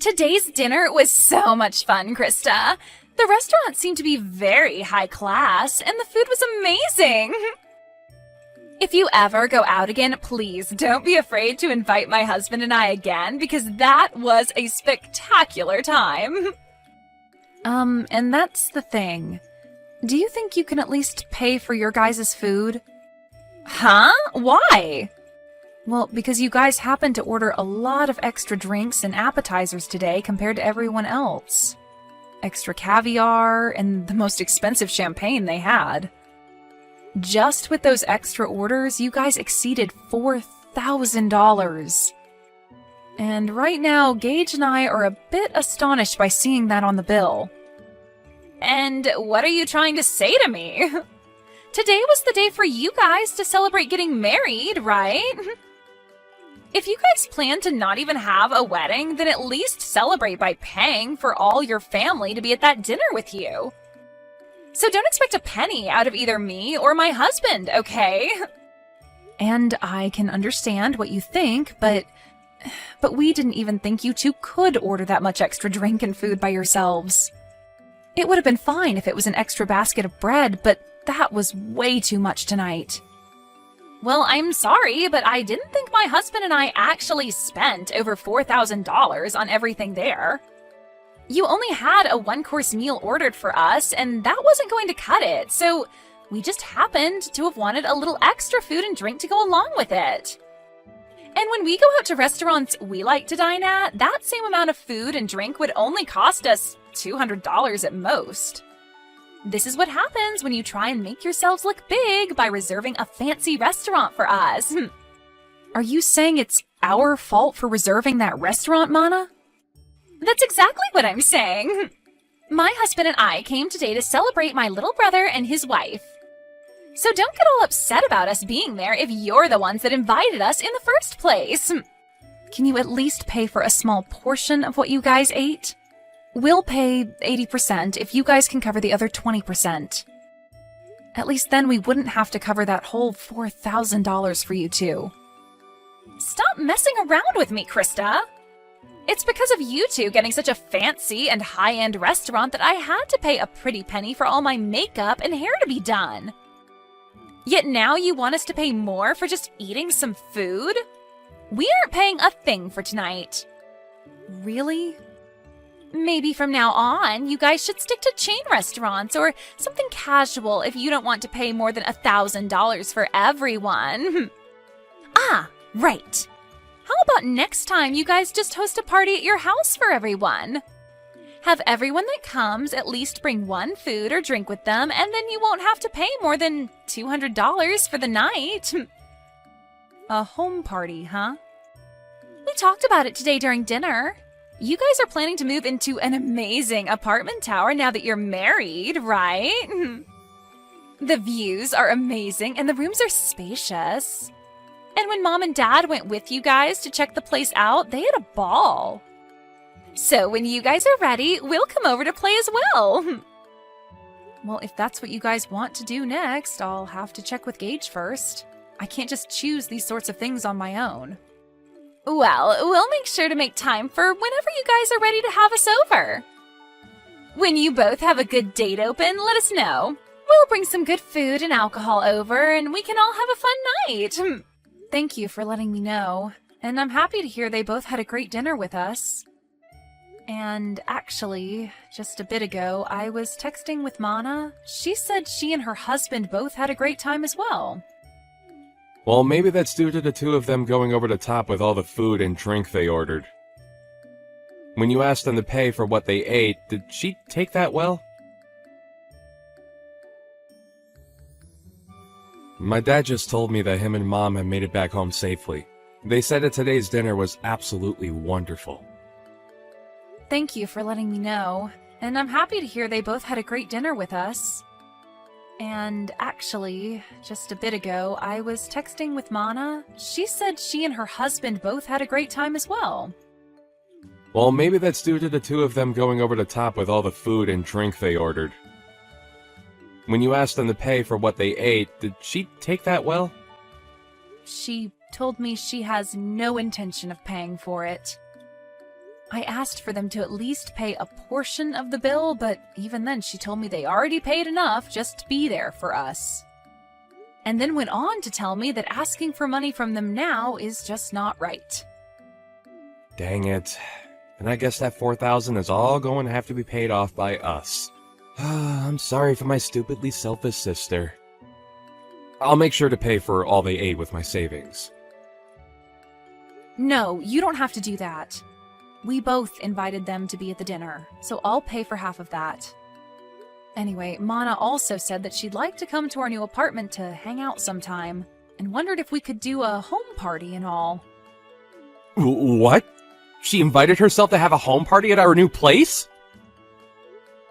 Today's dinner was so much fun, Krista. The restaurant seemed to be very high class, and the food was amazing. If you ever go out again, please don't be afraid to invite my husband and I again, because that was a spectacular time. And that's the thing. Do you think you can at least pay for your guys' food? Huh? Why? Well, because you guys happened to order a lot of extra drinks and appetizers today compared to everyone else. Extra caviar and the most expensive champagne they had. Just with those extra orders, you guys exceeded $4,000. And right now, Gage and I are a bit astonished by seeing that on the bill. And what are you trying to say to me? Today was the day for you guys to celebrate getting married, right? If you guys plan to not even have a wedding, then at least celebrate by paying for all your family to be at that dinner with you. So don't expect a penny out of either me or my husband, okay? And I can understand what you think, but we didn't even think you two could order that much extra drink and food by yourselves. It would have been fine if it was an extra basket of bread, but that was way too much tonight. Well, I'm sorry, but I didn't think my husband and I actually spent over $4,000 on everything there. You only had a one-course meal ordered for us, and that wasn't going to cut it, so we just happened to have wanted a little extra food and drink to go along with it. And when we go out to restaurants we like to dine at, that same amount of food and drink would only cost us $200 at most. This is what happens when you try and make yourselves look big by reserving a fancy restaurant for us. Are you saying it's our fault for reserving that restaurant, Mana? That's exactly what I'm saying. My husband and I came today to celebrate my little brother and his wife. So don't get all upset about us being there if you're the ones that invited us in the first place. Can you at least pay for a small portion of what you guys ate? We'll pay 80% if you guys can cover the other 20%. At least then we wouldn't have to cover that whole $4,000 for you two. Stop messing around with me, Krista. It's because of you two getting such a fancy and high-end restaurant that I had to pay a pretty penny for all my makeup and hair to be done. Yet now you want us to pay more for just eating some food? We aren't paying a thing for tonight. Really? Maybe from now on, you guys should stick to chain restaurants or something casual if you don't want to pay more than $1,000 for everyone. Ah, right. How about next time you guys just host a party at your house for everyone? Have everyone that comes at least bring one food or drink with them, and then you won't have to pay more than $200 for the night. A home party, huh? We talked about it today during dinner. You guys are planning to move into an amazing apartment tower now that you're married, right? The views are amazing and the rooms are spacious. And when Mom and Dad went with you guys to check the place out, they had a ball. So when you guys are ready, we'll come over to play as well. Well, if that's what you guys want to do next, I'll have to check with Gage first. I can't just choose these sorts of things on my own. Well, we'll make sure to make time for whenever you guys are ready to have us over. When you both have a good date open, let us know. We'll bring some good food and alcohol over, and we can all have a fun night. Thank you for letting me know, and I'm happy to hear they both had a great dinner with us. And actually, just a bit ago, I was texting with Mana. She said she and her husband both had a great time as well. Well, maybe that's due to the two of them going over the top with all the food and drink they ordered. When you asked them to pay for what they ate, did she take that well? My dad just told me that him and Mom have made it back home safely. They said that today's dinner was absolutely wonderful. Thank you for letting me know, and I'm happy to hear they both had a great dinner with us. And actually, just a bit ago, I was texting with Mana. She said she and her husband both had a great time as well. Well, maybe that's due to the two of them going over the top with all the food and drink they ordered. When you asked them to pay for what they ate, did she take that well? She told me she has no intention of paying for it. I asked for them to at least pay a portion of the bill, but even then she told me they already paid enough just to be there for us. And then went on to tell me that asking for money from them now is just not right. Dang it. And I guess that $4,000 is all going to have to be paid off by us. I'm sorry for my stupidly selfish sister. I'll make sure to pay for all they ate with my savings. No, you don't have to do that. We both invited them to be at the dinner, so I'll pay for half of that. Anyway, Mana also said that she'd like to come to our new apartment to hang out sometime, and wondered if we could do a home party and all. What? She invited herself to have a home party at our new place?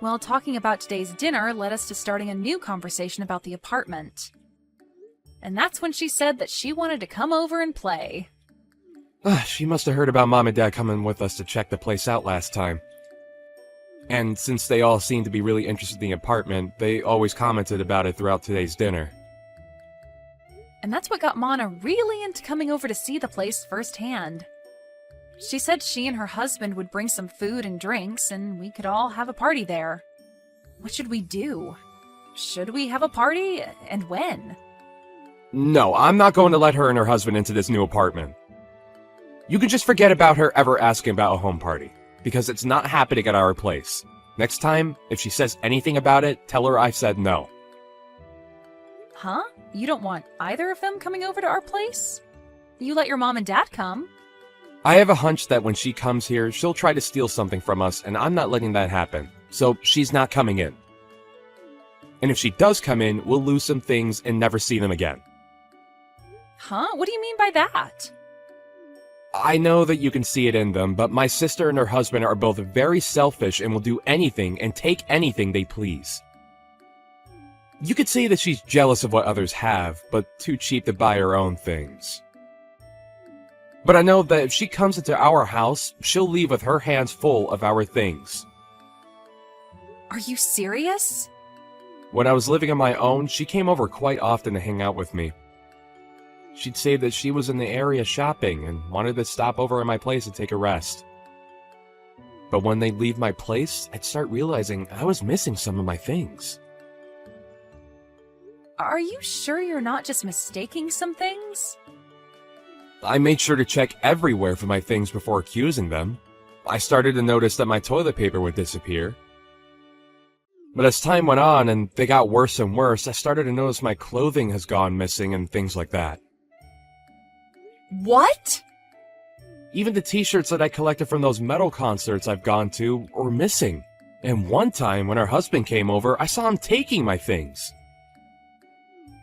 Well, talking about today's dinner led us to starting a new conversation about the apartment. And that's when she said that she wanted to come over and play. She must have heard about Mom and Dad coming with us to check the place out last time. And since they all seemed to be really interested in the apartment, they always commented about it throughout today's dinner. And that's what got Mana really into coming over to see the place firsthand. She said she and her husband would bring some food and drinks, and we could all have a party there. What should we do? Should we have a party? And when? No, I'm not going to let her and her husband into this new apartment. You can just forget about her ever asking about a home party, because it's not happening at our place. Next time, if she says anything about it, tell her I said no. Huh? You don't want either of them coming over to our place? You let your mom and dad come. I have a hunch that when she comes here, she'll try to steal something from us, and I'm not letting that happen, so she's not coming in. And if she does come in, we'll lose some things and never see them again. Huh? What do you mean by that? I know that you can see it in them, but my sister and her husband are both very selfish and will do anything and take anything they please. You could say that she's jealous of what others have, but too cheap to buy her own things. But I know that if she comes into our house, she'll leave with her hands full of our things. Are you serious? When I was living on my own, she came over quite often to hang out with me. She'd say that she was in the area shopping and wanted to stop over at my place and take a rest. But when they'd leave my place, I'd start realizing I was missing some of my things. Are you sure you're not just mistaking some things? I made sure to check everywhere for my things before accusing them. I started to notice that my toilet paper would disappear. But as time went on and they got worse and worse, I started to notice my clothing has gone missing and things like that. What? Even the t-shirts that I collected from those metal concerts I've gone to were missing. And one time when her husband came over, I saw him taking my things.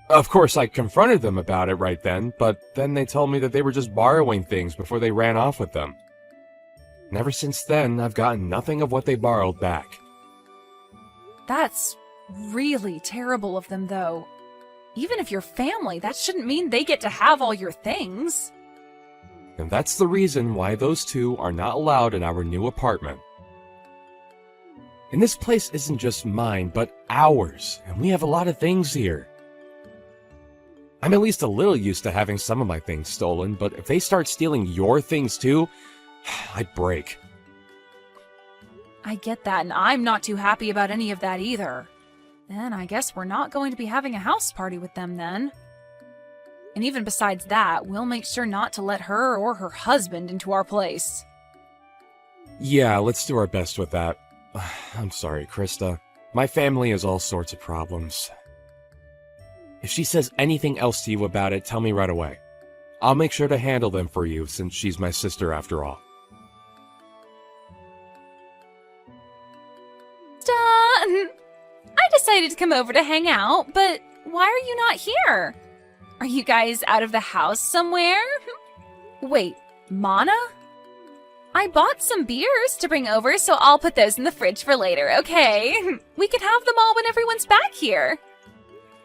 Of course, I confronted them about it right then, but then they told me that they were just borrowing things before they ran off with them. And ever since then, I've gotten nothing of what they borrowed back. That's really terrible of them, though. Even if you're family, that shouldn't mean they get to have all your things. And that's the reason why those two are not allowed in our new apartment. And this place isn't just mine, but ours, and we have a lot of things here. I'm at least a little used to having some of my things stolen, but if they start stealing your things too, I'd break. I get that, and I'm not too happy about any of that either. Then I guess we're not going to be having a house party with them then. And even besides that, we'll make sure not to let her or her husband into our place. Yeah, let's do our best with that. I'm sorry, Krista. My family has all sorts of problems. If she says anything else to you about it, tell me right away. I'll make sure to handle them for you, since she's my sister after all. Done! I decided to come over to hang out, but why are you not here? Are you guys out of the house somewhere? Wait, Mana? I bought some beers to bring over, so I'll put those in the fridge for later, okay? We can have them all when everyone's back here.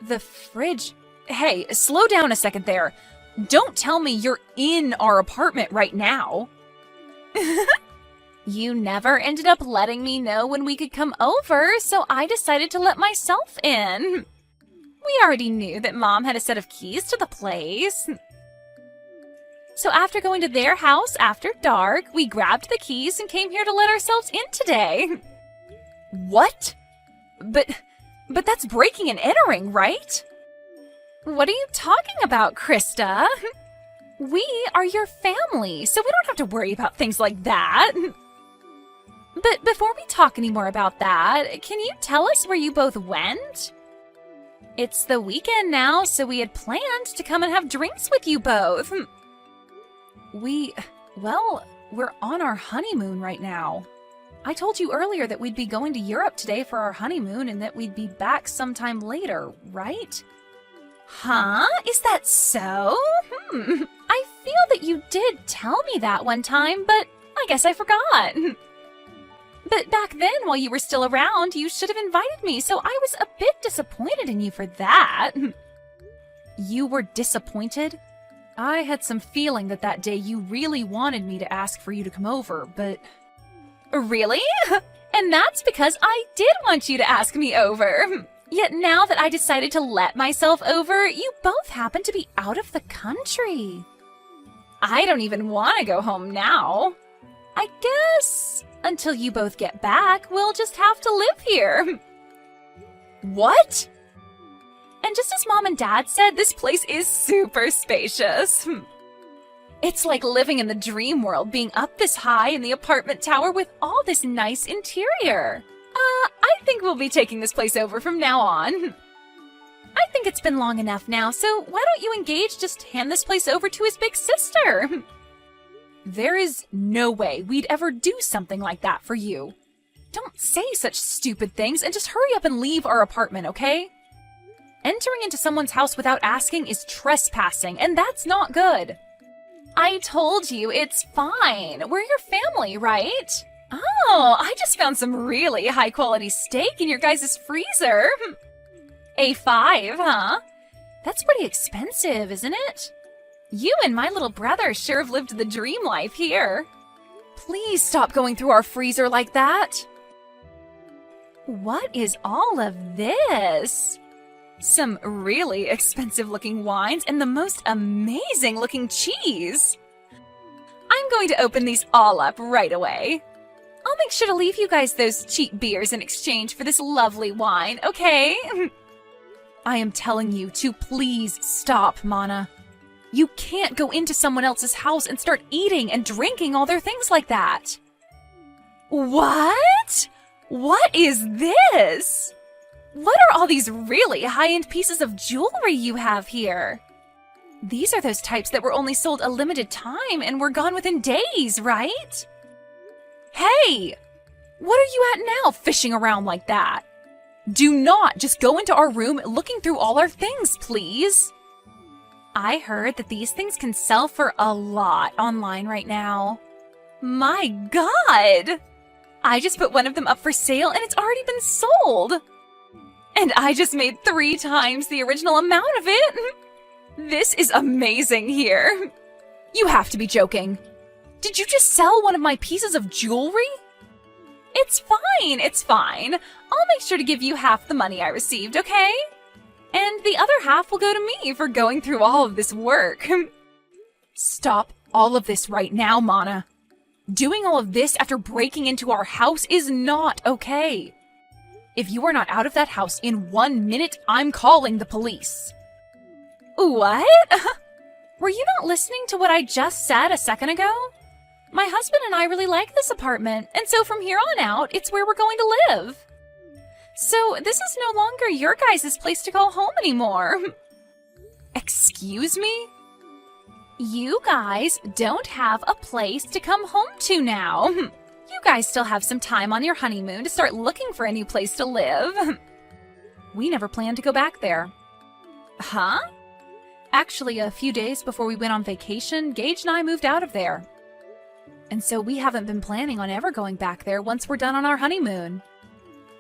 The fridge? Hey, slow down a second there. Don't tell me you're in our apartment right now. You never ended up letting me know when we could come over, so I decided to let myself in. We already knew that Mom had a set of keys to the place. So after going to their house after dark, we grabbed the keys and came here to let ourselves in today. What? But that's breaking and entering, right? What are you talking about, Krista? We are your family, so we don't have to worry about things like that. But before we talk any more about that, can you tell us where you both went? It's the weekend now, so we had planned to come and have drinks with you both. We're on our honeymoon right now. I told you earlier that we'd be going to Europe today for our honeymoon and that we'd be back sometime later, right? Huh? Is that so? I feel that you did tell me that one time, but I guess I forgot. But back then, while you were still around, you should have invited me, so I was a bit disappointed in you for that. You were disappointed? I had some feeling that day you really wanted me to ask for you to come over, but... Really? And that's because I did want you to ask me over. Yet now that I decided to let myself over, you both happen to be out of the country. I don't even want to go home now. I guess until you both get back, we'll just have to live here. What? And just as Mom and Dad said, this place is super spacious. It's like living in the dream world, being up this high in the apartment tower with all this nice interior. I think we'll be taking this place over from now on. I think it's been long enough now, so why don't you engage just hand this place over to his big sister? There is no way we'd ever do something like that for you. Don't say such stupid things and just hurry up and leave our apartment, okay? Entering into someone's house without asking is trespassing, and that's not good. I told you, it's fine. We're your family, right? Oh, I just found some really high-quality steak in your guys' freezer. A5, huh? That's pretty expensive, isn't it? You and my little brother sure have lived the dream life here. Please stop going through our freezer like that. What is all of this? Some really expensive-looking wines and the most amazing-looking cheese. I'm going to open these all up right away. I'll make sure to leave you guys those cheap beers in exchange for this lovely wine, okay? I am telling you to please stop, Mana. You can't go into someone else's house and start eating and drinking all their things like that. What? What is this? What are all these really high-end pieces of jewelry you have here? These are those types that were only sold a limited time and were gone within days, right? Hey! What are you at now, fishing around like that? Do not just go into our room looking through all our things, please. I heard that these things can sell for a lot online right now. My God! I just put one of them up for sale and it's already been sold. And I just made 3 times the original amount of it. This is amazing here. You have to be joking. Did you just sell one of my pieces of jewelry? It's fine. I'll make sure to give you half the money I received, okay? And the other half will go to me for going through all of this work. Stop all of this right now, Mana. Doing all of this after breaking into our house is not okay. If you are not out of that house in 1 minute, I'm calling the police. What? Were you not listening to what I just said a second ago? My husband and I really like this apartment, and so from here on out, it's where we're going to live. So this is no longer your guys' place to call home anymore. Excuse me? You guys don't have a place to come home to now. You guys still have some time on your honeymoon to start looking for a new place to live. We never planned to go back there. Huh? Actually, a few days before we went on vacation, Gage and I moved out of there. And so we haven't been planning on ever going back there once we're done on our honeymoon.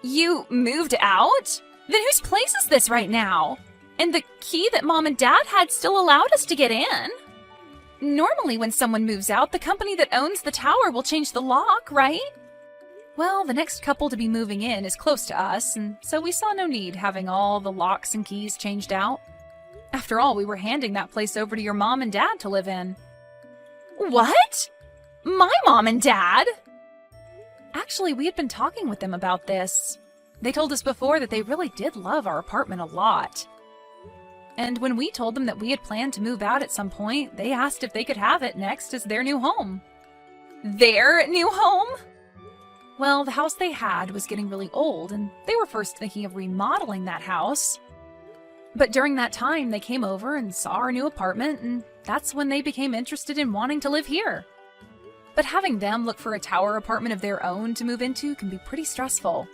You moved out? Then whose place is this right now? And the key that Mom and Dad had still allowed us to get in. Normally when someone moves out, the company that owns the tower will change the lock, right? Well, the next couple to be moving in is close to us, and so we saw no need having all the locks and keys changed out. After all, we were handing that place over to your mom and dad to live in. What? My mom and dad? Actually, we had been talking with them about this. They told us before that they really did love our apartment a lot. And when we told them that we had planned to move out at some point, they asked if they could have it next as their new home. Their new home? Well, the house they had was getting really old, and they were first thinking of remodeling that house. But during that time, they came over and saw our new apartment, and that's when they became interested in wanting to live here. But having them look for a tower apartment of their own to move into can be pretty stressful.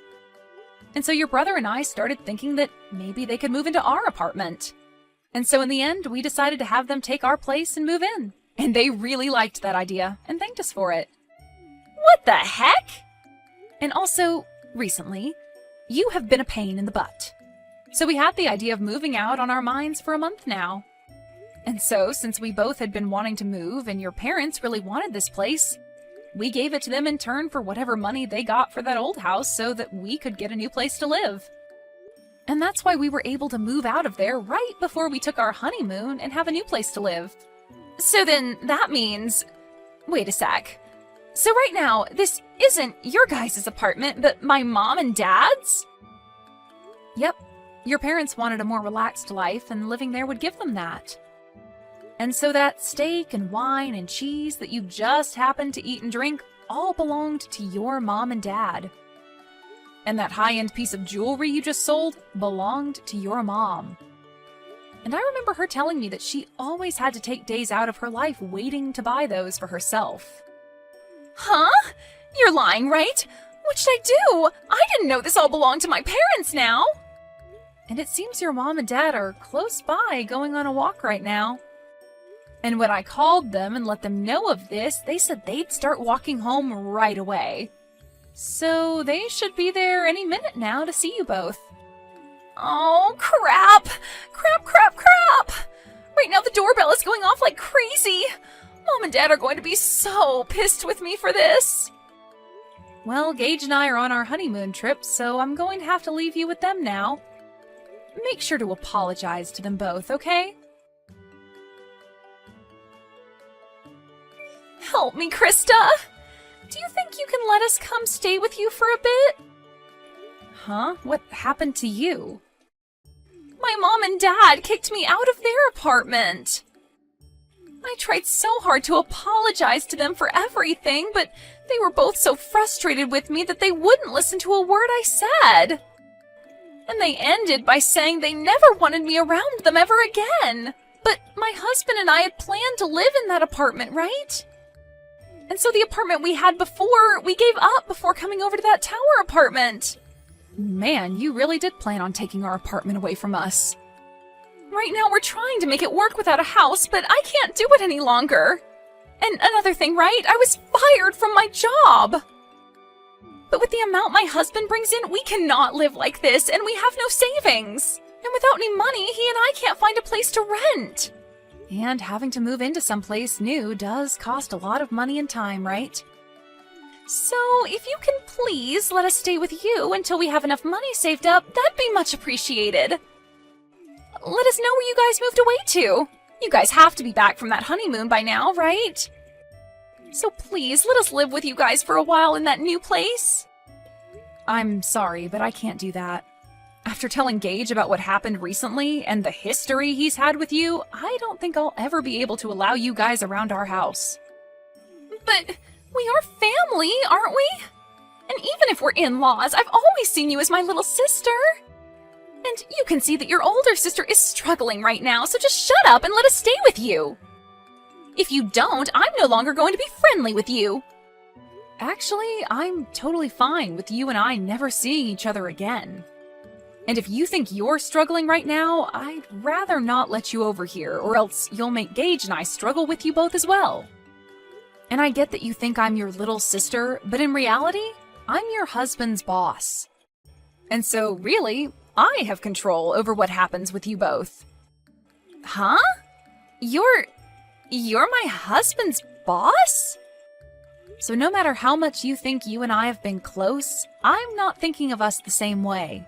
And so your brother and I started thinking that maybe they could move into our apartment. And so in the end, we decided to have them take our place and move in. And they really liked that idea and thanked us for it. What the heck? And also, recently, you have been a pain in the butt. So we had the idea of moving out on our minds for a month now. And so, since we both had been wanting to move and your parents really wanted this place, we gave it to them in turn for whatever money they got for that old house so that we could get a new place to live. And that's why we were able to move out of there right before we took our honeymoon and have a new place to live. So then that means... Wait a sec. So right now, this isn't your guys' apartment, but my mom and dad's? Yep. Your parents wanted a more relaxed life, and living there would give them that. And so that steak and wine and cheese that you just happened to eat and drink all belonged to your mom and dad. And that high-end piece of jewelry you just sold belonged to your mom. And I remember her telling me that she always had to take days out of her life waiting to buy those for herself. Huh? You're lying, right? What should I do? I didn't know this all belonged to my parents now. And it seems your mom and dad are close by going on a walk right now. And when I called them and let them know of this, they said they'd start walking home right away. So they should be there any minute now to see you both. Oh, crap! Crap, crap, crap! Right now the doorbell is going off like crazy. Mom and Dad are going to be so pissed with me for this. Well, Gage and I are on our honeymoon trip, so I'm going to have to leave you with them now. Make sure to apologize to them both, okay? Help me, Krista! Do you think you can let us come stay with you for a bit? Huh? What happened to you? My mom and dad kicked me out of their apartment. I tried so hard to apologize to them for everything, but they were both so frustrated with me that they wouldn't listen to a word I said. And they ended by saying they never wanted me around them ever again. But my husband and I had planned to live in that apartment, right? And so the apartment we had before, we gave up before coming over to that tower apartment. Man, you really did plan on taking our apartment away from us. Right now we're trying to make it work without a house, but I can't do it any longer. And another thing, right? I was fired from my job. But with the amount my husband brings in, we cannot live like this, and we have no savings. And without any money, he and I can't find a place to rent. And having to move into someplace new does cost a lot of money and time, right? So, if you can please let us stay with you until we have enough money saved up, that'd be much appreciated. Let us know where you guys moved away to. You guys have to be back from that honeymoon by now, right? So please, let us live with you guys for a while in that new place. I'm sorry, but I can't do that. After telling Gage about what happened recently and the history he's had with you, I don't think I'll ever be able to allow you guys around our house. But we are family, aren't we? And even if we're in-laws, I've always seen you as my little sister. And you can see that your older sister is struggling right now, so just shut up and let us stay with you. If you don't, I'm no longer going to be friendly with you. Actually, I'm totally fine with you and I never seeing each other again. And if you think you're struggling right now, I'd rather not let you over here, or else you'll make Gage and I struggle with you both as well. And I get that you think I'm your little sister, but in reality, I'm your husband's boss. And so, really, I have control over what happens with you both. Huh? You're my husband's boss? So no matter how much you think you and I have been close, I'm not thinking of us the same way.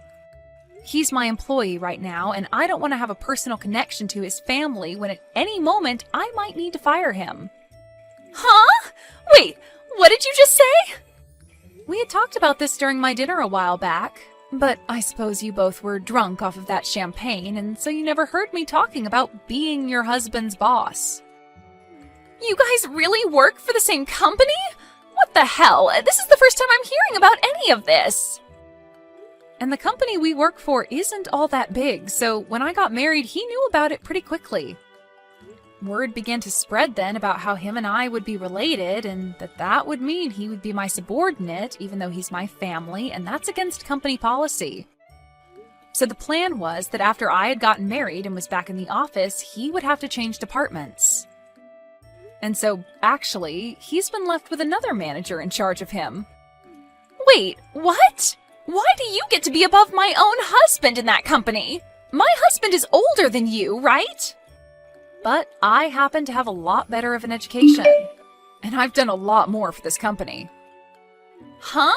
He's my employee right now, and I don't want to have a personal connection to his family when at any moment I might need to fire him. Huh? Wait, what did you just say? We had talked about this during my dinner a while back, but I suppose you both were drunk off of that champagne, and so you never heard me talking about being your husband's boss. You guys really work for the same company? What the hell? This is the first time I'm hearing about any of this. And the company we work for isn't all that big, so when I got married, he knew about it pretty quickly. Word began to spread then about how him and I would be related, and that would mean he would be my subordinate, even though he's my family, and that's against company policy. So the plan was that after I had gotten married and was back in the office, he would have to change departments. And so, actually, he's been left with another manager in charge of him. Wait, what? Why do you get to be above my own husband in that company? My husband is older than you, right? But I happen to have a lot better of an education, and I've done a lot more for this company. Huh?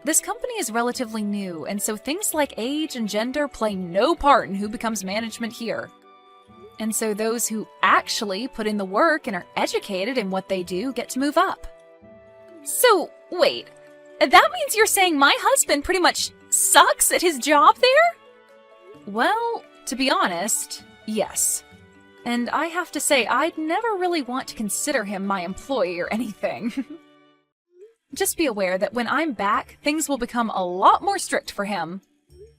This company is relatively new, and so things like age and gender play no part in who becomes management here. And so those who actually put in the work and are educated in what they do get to move up. So, wait, that means you're saying my husband pretty much sucks at his job there? Well, to be honest, yes. And I have to say, I'd never really want to consider him my employee or anything. Just be aware that when I'm back, things will become a lot more strict for him.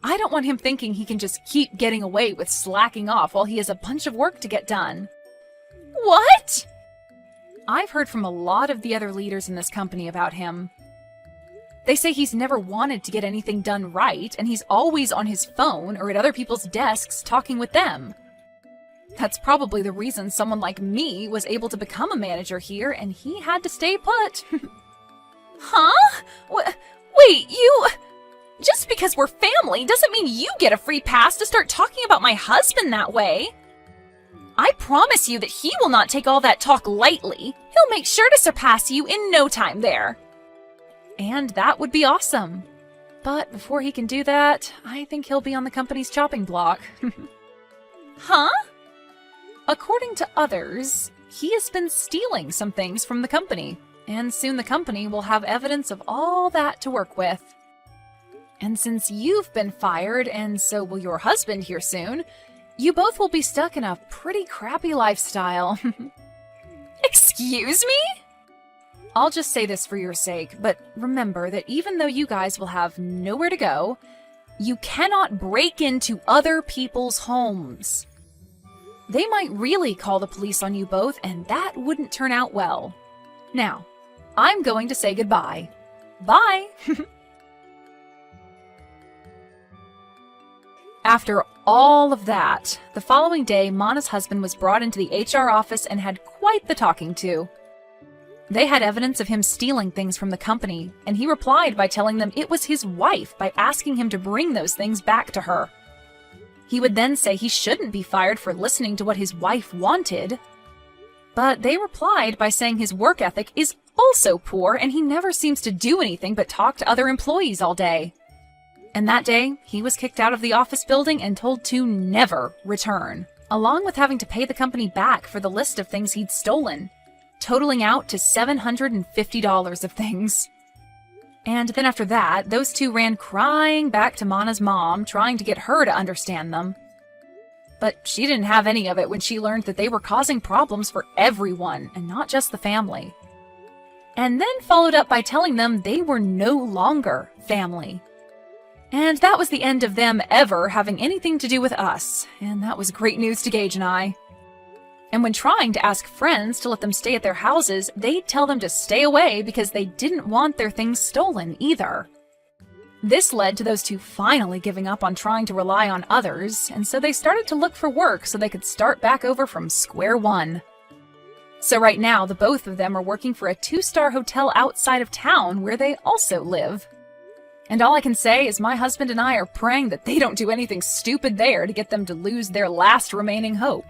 I don't want him thinking he can just keep getting away with slacking off while he has a bunch of work to get done. What? I've heard from a lot of the other leaders in this company about him. They say he's never wanted to get anything done right, and he's always on his phone or at other people's desks talking with them. That's probably the reason someone like me was able to become a manager here, and he had to stay put. Huh? Wait, you... Just because we're family doesn't mean you get a free pass to start talking about my husband that way. I promise you that he will not take all that talk lightly. He'll make sure to surpass you in no time there. And that would be awesome. But before he can do that, I think he'll be on the company's chopping block. Huh? According to others, he has been stealing some things from the company, and soon the company will have evidence of all that to work with. And since you've been fired, and so will your husband here soon, you both will be stuck in a pretty crappy lifestyle. Excuse me? I'll just say this for your sake, but remember that even though you guys will have nowhere to go, you cannot break into other people's homes. They might really call the police on you both, and that wouldn't turn out well. Now, I'm going to say goodbye. Bye! After all of that, the following day, Mana's husband was brought into the HR office and had quite the talking to. They had evidence of him stealing things from the company, and he replied by telling them it was his wife by asking him to bring those things back to her. He would then say he shouldn't be fired for listening to what his wife wanted. But they replied by saying his work ethic is also poor and he never seems to do anything but talk to other employees all day. And that day, he was kicked out of the office building and told to never return, along with having to pay the company back for the list of things he'd stolen, totaling out to $750 of things. And then after that, those two ran crying back to Mana's mom, trying to get her to understand them. But she didn't have any of it when she learned that they were causing problems for everyone, and not just the family. And then followed up by telling them they were no longer family. And that was the end of them ever having anything to do with us, and that was great news to Gage and I. And when trying to ask friends to let them stay at their houses, they'd tell them to stay away because they didn't want their things stolen either. This led to those two finally giving up on trying to rely on others, and so they started to look for work so they could start back over from square one. So right now, the both of them are working for a 2-star hotel outside of town where they also live. And all I can say is my husband and I are praying that they don't do anything stupid there to get them to lose their last remaining hope.